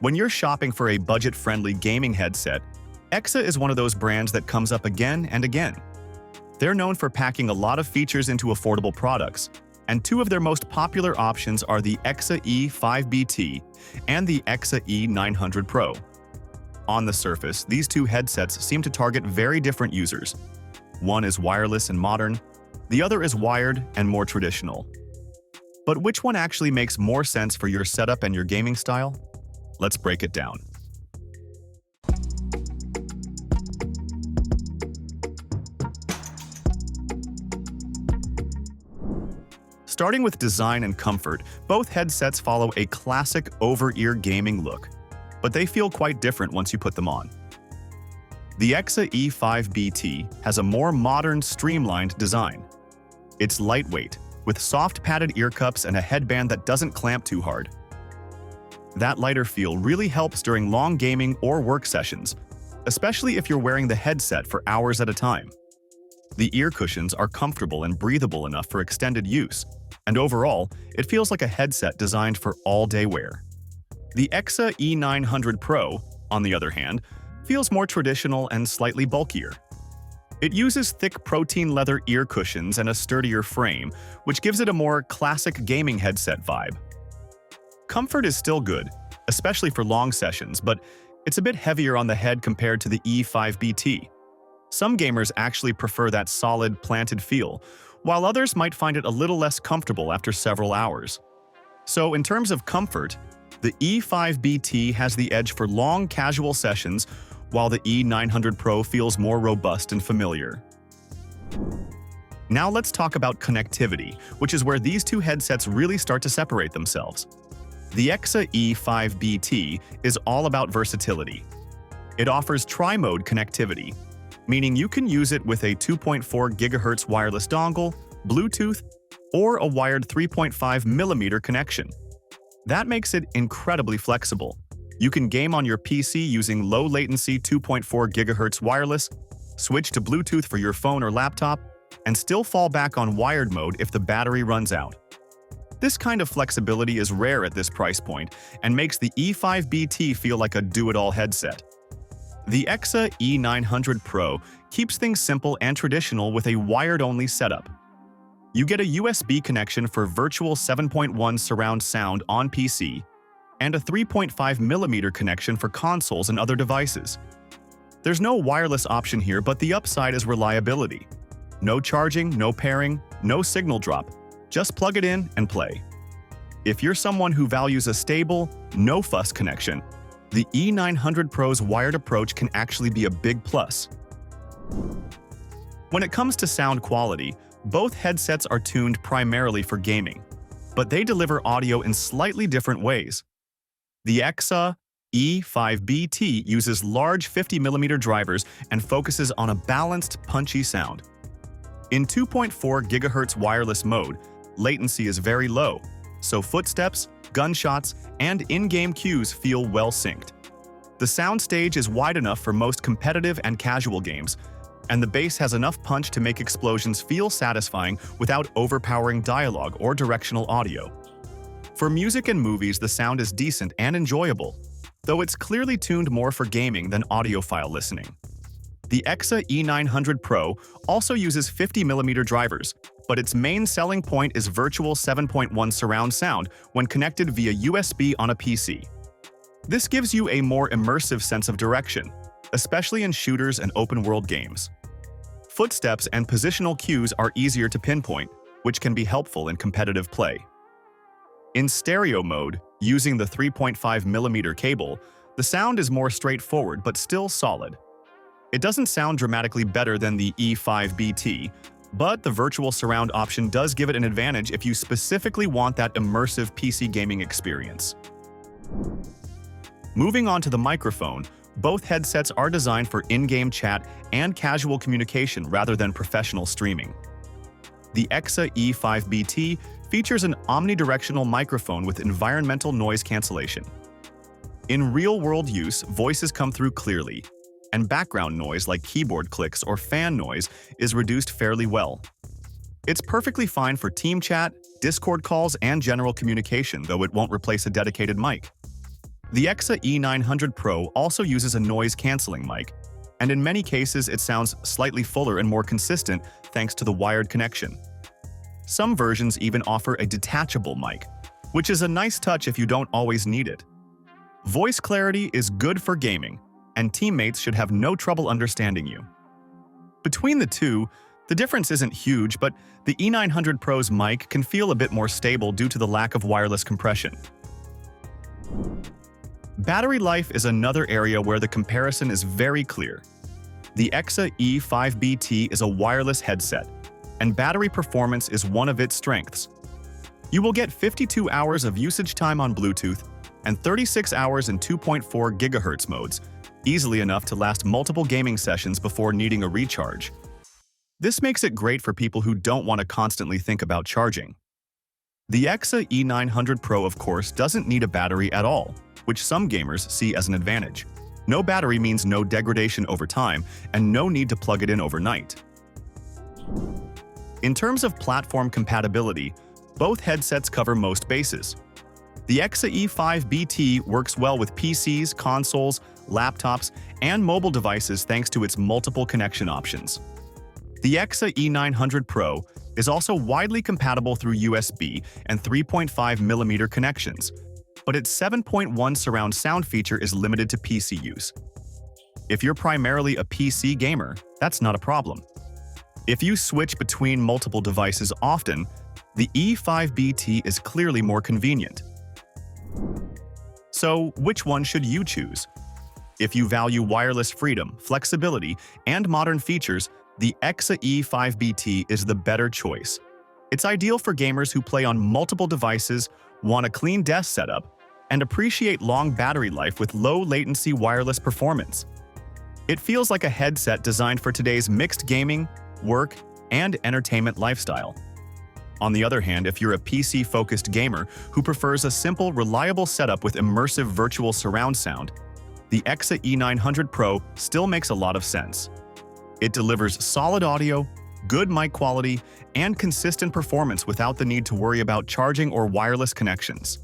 When you're shopping for a budget-friendly gaming headset, EKSA is one of those brands that comes up again and again. They're known for packing a lot of features into affordable products, and two of their most popular options are the EKSA E5 BT and the EKSA E900 Pro. On the surface, these two headsets seem to target very different users. One is wireless and modern, the other is wired and more traditional. But which one actually makes more sense for your setup and your gaming style? Let's break it down. Starting with design and comfort, both headsets follow a classic over-ear gaming look, but they feel quite different once you put them on. The EKSA E5 BT has a more modern, streamlined design. It's lightweight, with soft padded ear cups and a headband that doesn't clamp too hard. That lighter feel really helps during long gaming or work sessions, especially if you're wearing the headset for hours at a time. The ear cushions are comfortable and breathable enough for extended use, and overall, it feels like a headset designed for all-day wear. The EKSA E900 Pro, on the other hand, feels more traditional and slightly bulkier. It uses thick protein leather ear cushions and a sturdier frame, which gives it a more classic gaming headset vibe. Comfort is still good, especially for long sessions, but it's a bit heavier on the head compared to the E5 BT. Some gamers actually prefer that solid, planted feel, while others might find it a little less comfortable after several hours. So in terms of comfort, the E5 BT has the edge for long, casual sessions, while the E900 Pro feels more robust and familiar. Now let's talk about connectivity, which is where these two headsets really start to separate themselves. The EKSA E5 BT is all about versatility. It offers tri-mode connectivity, meaning you can use it with a 2.4 GHz wireless dongle, Bluetooth, or a wired 3.5mm connection. That makes it incredibly flexible. You can game on your PC using low-latency 2.4 GHz wireless, switch to Bluetooth for your phone or laptop, and still fall back on wired mode if the battery runs out. This kind of flexibility is rare at this price point and makes the E5 BT feel like a do-it-all headset. The EKSA E900 Pro keeps things simple and traditional with a wired-only setup. You get a USB connection for virtual 7.1 surround sound on PC, and a 3.5mm connection for consoles and other devices. There's no wireless option here, but the upside is reliability. No charging, no pairing, no signal drop. Just plug it in and play. If you're someone who values a stable, no-fuss connection, the E900 Pro's wired approach can actually be a big plus. When it comes to sound quality, both headsets are tuned primarily for gaming, but they deliver audio in slightly different ways. The EKSA E5 BT uses large 50mm drivers and focuses on a balanced, punchy sound. In 2.4 GHz wireless mode, latency is very low, so footsteps, gunshots, and in-game cues feel well synced. The soundstage is wide enough for most competitive and casual games, and the bass has enough punch to make explosions feel satisfying without overpowering dialogue or directional audio. For music and movies, the sound is decent and enjoyable, though it's clearly tuned more for gaming than audiophile listening. The EKSA E900 Pro also uses 50mm drivers, but its main selling point is virtual 7.1 surround sound when connected via USB on a PC. This gives you a more immersive sense of direction, especially in shooters and open-world games. Footsteps and positional cues are easier to pinpoint, which can be helpful in competitive play. In stereo mode, using the 3.5mm cable, the sound is more straightforward but still solid. It doesn't sound dramatically better than the E5 BT, but the virtual surround option does give it an advantage if you specifically want that immersive PC gaming experience. Moving on to the microphone, both headsets are designed for in-game chat and casual communication rather than professional streaming. The EKSA E5 BT features an omnidirectional microphone with environmental noise cancellation. In real-world use, voices come through clearly, and background noise like keyboard clicks or fan noise is reduced fairly well. It's perfectly fine for team chat, Discord calls, and general communication, though it won't replace a dedicated mic. The EKSA E900 Pro also uses a noise-canceling mic, and in many cases it sounds slightly fuller and more consistent thanks to the wired connection. Some versions even offer a detachable mic, which is a nice touch if you don't always need it. Voice clarity is good for gaming, and teammates should have no trouble understanding you. Between the two, the difference isn't huge, but the E900 Pro's mic can feel a bit more stable due to the lack of wireless compression. Battery life is another area where the comparison is very clear. The EKSA E5 BT is a wireless headset, and battery performance is one of its strengths. You will get 52 hours of usage time on Bluetooth and 36 hours in 2.4 GHz modes, easily enough to last multiple gaming sessions before needing a recharge. This makes it great for people who don't want to constantly think about charging. The EKSA E900 Pro, of course, doesn't need a battery at all, which some gamers see as an advantage. No battery means no degradation over time and no need to plug it in overnight. In terms of platform compatibility, both headsets cover most bases. The EKSA E5 BT works well with PCs, consoles, laptops, and mobile devices thanks to its multiple connection options. The EKSA E900 Pro is also widely compatible through USB and 3.5mm connections, but its 7.1 surround sound feature is limited to PC use. If you're primarily a PC gamer, that's not a problem. If you switch between multiple devices often, the E5 BT is clearly more convenient. So, which one should you choose? If you value wireless freedom, flexibility, and modern features, the EKSA E5 BT is the better choice. It's ideal for gamers who play on multiple devices, want a clean desk setup, and appreciate long battery life with low-latency wireless performance. It feels like a headset designed for today's mixed gaming, work, and entertainment lifestyle. On the other hand, if you're a PC-focused gamer who prefers a simple, reliable setup with immersive virtual surround sound, the EKSA E900 Pro still makes a lot of sense. It delivers solid audio, good mic quality, and consistent performance without the need to worry about charging or wireless connections.